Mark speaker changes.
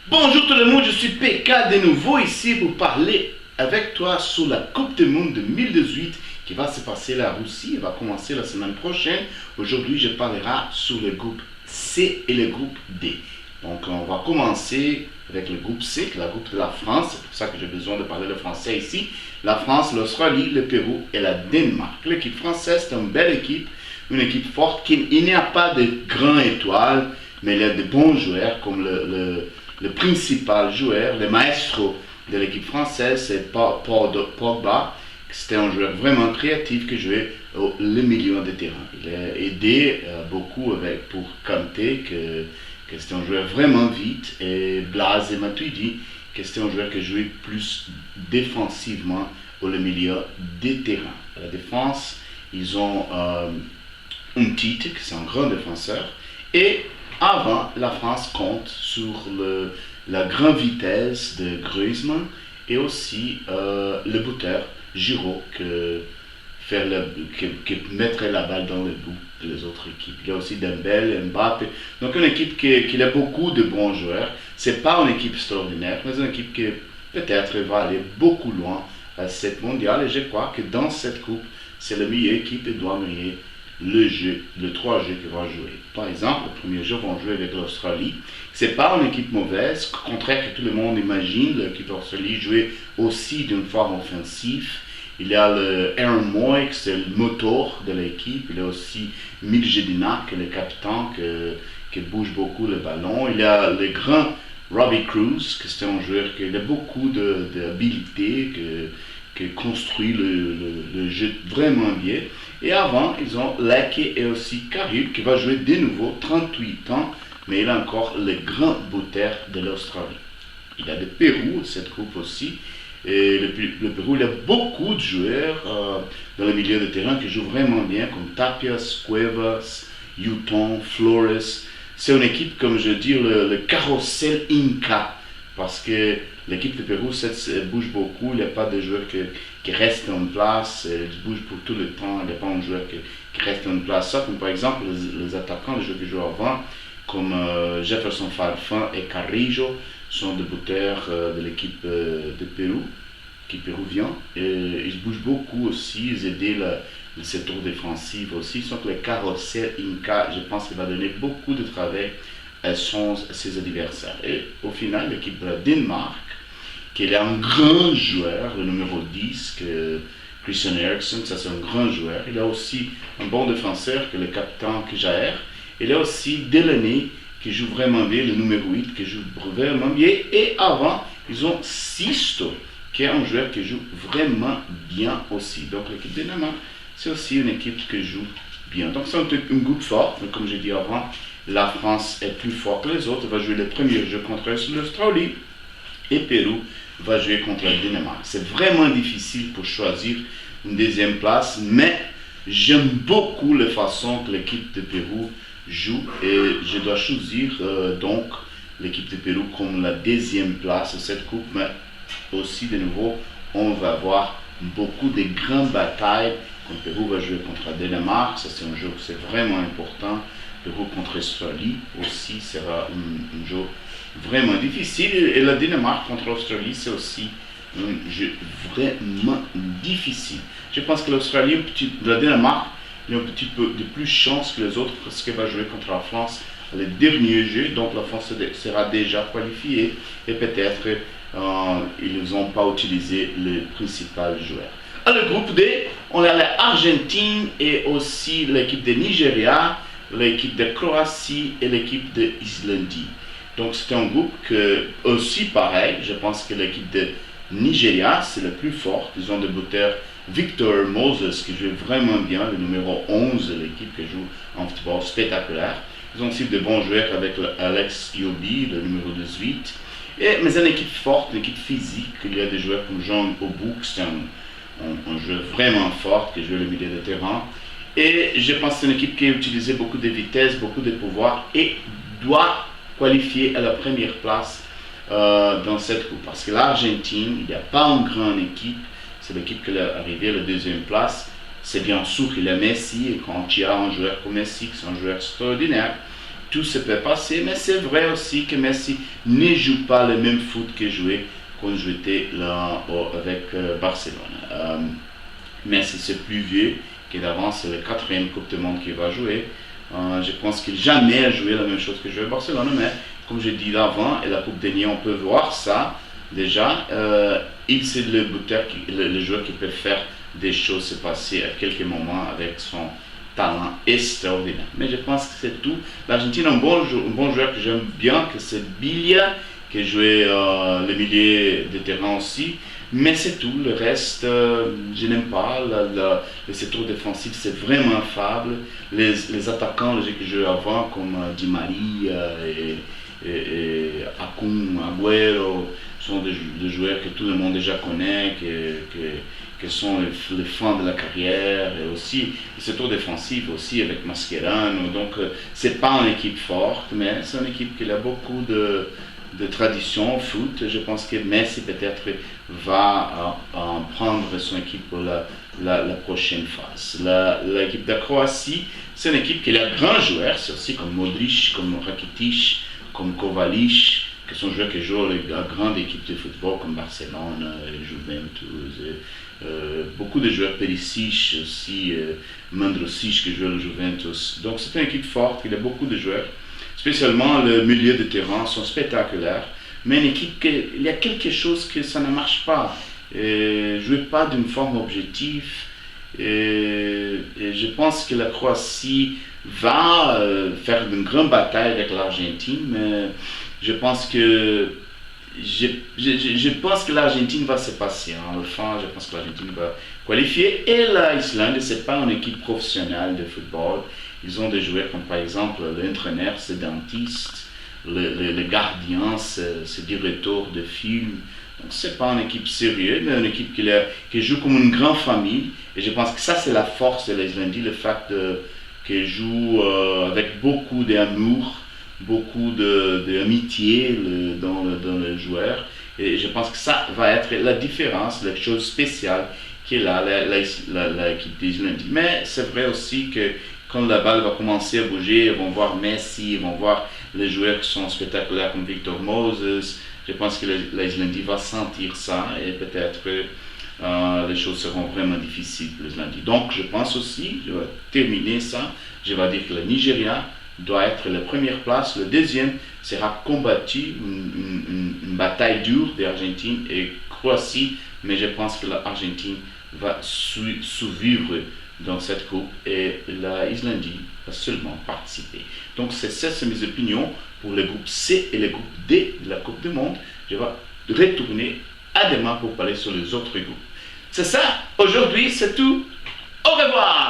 Speaker 1: Bonjour tout le monde, je suis PK de nouveau ici pour parler avec toi sur la Coupe du Monde 2018 qui va se passer la Russie, elle va commencer la semaine prochaine. Aujourd'hui, je parlerai sur le groupe C et le groupe D. Donc, on va commencer avec le groupe C, la groupe de la France. C'est pour ça que j'ai besoin de parler le français ici. La France, l'Australie, le Pérou et la Danemark. L'équipe française, c'est une belle équipe, une équipe forte. Il n'y a pas de grandes étoiles, mais il y a de bons joueurs comme le principal joueur, le maestro de l'équipe française, c'est Paul Pogba. C'était un joueur vraiment créatif qui jouait le milieu de terrain. Il a aidé beaucoup pour Kanté, que c'était un joueur vraiment vite, et Blaise et Matuidi, que c'était un joueur qui jouait plus défensivement au milieu de terrain. À la défense, ils ont un Tite, qui est un grand défenseur, et avant, la France compte sur la grande vitesse de Griezmann et aussi le buteur Giroud qui mettrait la balle dans le but des autres équipes. Il y a aussi Dembélé, Mbappé. Donc une équipe qui a beaucoup de bons joueurs. Ce n'est pas une équipe extraordinaire, mais une équipe qui peut-être va aller beaucoup loin à cette mondiale. Et je crois que dans cette coupe, c'est la meilleure équipe et doit gagner le 3 jeux qu'ils vont jouer. Par exemple, le premier jeu vont jouer avec l'Australie. C'est pas une équipe mauvaise, au contraire que tout le monde imagine. L'équipe d'Australie jouait aussi d'une forme offensive. Il y a le Aaron Moy, c'est le moteur de l'équipe. Il y a aussi Miljedina, qui est le capitaine, qui bouge beaucoup le ballon. Il y a le grand Robbie Cruz, qui c'est un joueur qui a beaucoup d'habilité, qui construit le jeu vraiment bien. Et avant, ils ont Lake et aussi Carib qui va jouer de nouveau, 38 ans, mais il a encore le grand buteur de l'Australie. Il y a le Pérou, cette groupe aussi. Et le Pérou, il y a beaucoup de joueurs dans le milieu de terrain qui jouent vraiment bien, comme Tapias, Cuevas, Houghton, Flores. C'est une équipe, comme je dis, le carrousel Inca. Parce que l'équipe de Pérou bouge beaucoup, il n'y a pas de joueurs qui restent en place, ils bougent pour tout le temps, il n'y a pas un joueur qui reste en place. Ça, comme par exemple les attaquants, les joueurs qui jouent avant, comme Jefferson Farfan et Carrillo, sont des buteurs de l'équipe de Pérou, qui est péruvien. Et ils bougent beaucoup aussi, ils aident le secteur défensif aussi. Donc le carrousel Inca, je pense qu'il va donner beaucoup de travail à ses adversaires. Et au final, l'équipe de la Danemark, qui est un grand joueur, le numéro 10, Christian Eriksen, ça c'est un grand joueur. Il a aussi un bon défenseur, que le capitaine Kjaer. Il a aussi Delaney, qui joue vraiment bien, le numéro 8, qui joue vraiment bien. Et avant, ils ont Sisto, qui est un joueur qui joue vraiment bien aussi. Donc l'équipe de Danemark, c'est aussi une équipe qui joue bien. Donc c'est un groupe fort, mais comme j'ai dit avant, la France est plus forte que les autres, va jouer le premier jeu contre l'Australie et Pérou va jouer contre le Danemark. C'est vraiment difficile pour choisir une deuxième place, mais j'aime beaucoup la façon que l'équipe de Pérou joue et je dois choisir donc l'équipe de Pérou comme la deuxième place de cette coupe, mais aussi de nouveau on va avoir beaucoup de grandes batailles quand Pérou va jouer contre le Danemark. Ça c'est un jeu qui c'est vraiment important. Pérou contre l'Australie aussi sera un jeu vraiment difficile. Et le Danemark contre l'Australie, c'est aussi un jeu vraiment difficile. Je pense que le Danemark, il a un petit peu de plus chance que les autres parce qu'elle va jouer contre la France le dernier jeu. Donc la France sera déjà qualifiée et peut-être ils n'ont pas utilisé le principal joueur. À le groupe D, on a l'Argentine et aussi l'équipe de Nigeria, l'équipe de Croatie et l'équipe de Islande. Donc c'est un groupe aussi pareil. Je pense que l'équipe de Nigeria, c'est le plus fort. Ils ont des buteurs Victor Moses qui joue vraiment bien, le numéro 11 de l'équipe qui joue un football spectaculaire. Ils ont aussi de bons joueurs avec Alex Iwobi, le numéro 18. Mais c'est une équipe forte, une équipe physique. Il y a des joueurs comme Jean Obouk, c'est un joueur vraiment fort qui joue le milieu de terrain. Et je pense que c'est une équipe qui a utilisé beaucoup de vitesse, beaucoup de pouvoir et doit qualifier à la première place dans cette coupe. Parce que l'Argentine, il n'y a pas une grande équipe. C'est l'équipe qui est arrivée à la deuxième place. C'est bien sûr qu'il y a Messi. Et quand il y a un joueur comme Messi, c'est un joueur extraordinaire. tout se peut passer, mais c'est vrai aussi que Messi ne joue pas le même foot que jouait quand j'étais là avec Barcelone. Messi c'est plus vieux que d'avant, c'est la quatrième Coupe du Monde qu'il va jouer. Je pense qu'il jamais a joué la même chose que jouer à Barcelone, mais comme j'ai dit avant, et la Coupe dernière, on peut voir ça déjà. Il c'est le buteur, le joueur qui peut faire des choses se passer à quelques moments avec son talent extraordinaire. Mais je pense que c'est tout. L'Argentine a un bon joueur que j'aime bien, que c'est Bilia, qui jouait le milieu de terrain aussi. Mais c'est tout. Le reste, je n'aime pas. Le secteur défensif, c'est vraiment faible. Les attaquants que je jouais avant, comme Di Maria et Akun, Agüero, sont des joueurs que tout le monde déjà connaît, que sont les fins de la carrière, et aussi le secteur défensif aussi avec Mascherano. Donc c'est pas une équipe forte, mais c'est une équipe qui a beaucoup de tradition au foot. Je pense que Messi peut-être va prendre son équipe pour la prochaine phase. L'équipe de Croatie, c'est une équipe qui a de grands joueurs, c'est aussi comme Modric, comme Rakitic, comme Kovacic, qui sont joueurs qui jouent à grande équipe de football comme Barcelone, Juventus, beaucoup de joueurs, Perisic aussi, Mandzukic qui joue à Juventus. Donc c'est une équipe forte, il y a beaucoup de joueurs, spécialement le milieu de terrain sont spectaculaires, mais une équipe il y a quelque chose que ça ne marche pas, jouer pas d'une forme objective, et je pense que la Croatie va faire une grande bataille avec l'Argentine, mais je pense que l'Argentine va se passer. Enfin, je pense que l'Argentine va qualifier. Et l'Islande, ce n'est pas une équipe professionnelle de football. Ils ont des joueurs comme par exemple l'entraîneur, c'est dentiste, le gardien, c'est directeur de film. Donc, ce n'est pas une équipe sérieuse, mais une équipe qui joue comme une grande famille. Et je pense que ça, c'est la force de l'Islande, le fait qu'ils jouent avec beaucoup d'amour, beaucoup d'amitié dans les joueurs, et je pense que ça va être la différence, la chose spéciale qu'est l'équipe d'Islande. Mais c'est vrai aussi que quand la balle va commencer à bouger, ils vont voir Messi, ils vont voir les joueurs qui sont spectaculaires comme Victor Moses. Je pense que l'Islande va sentir ça, et peut-être les choses seront vraiment difficiles pour l'Islande. Donc je pense aussi, je vais terminer ça, je vais dire que le Nigeria doit être la première place. Le deuxième sera combattu, une bataille dure d'Argentine et Croatie, mais je pense que l'Argentine va survivre dans cette coupe et l'Islande va seulement participer. Donc c'est mes opinions pour le groupe C et le groupe D de la Coupe du Monde. Je vais retourner à demain pour parler sur les autres groupes. C'est ça, aujourd'hui c'est tout. Au revoir!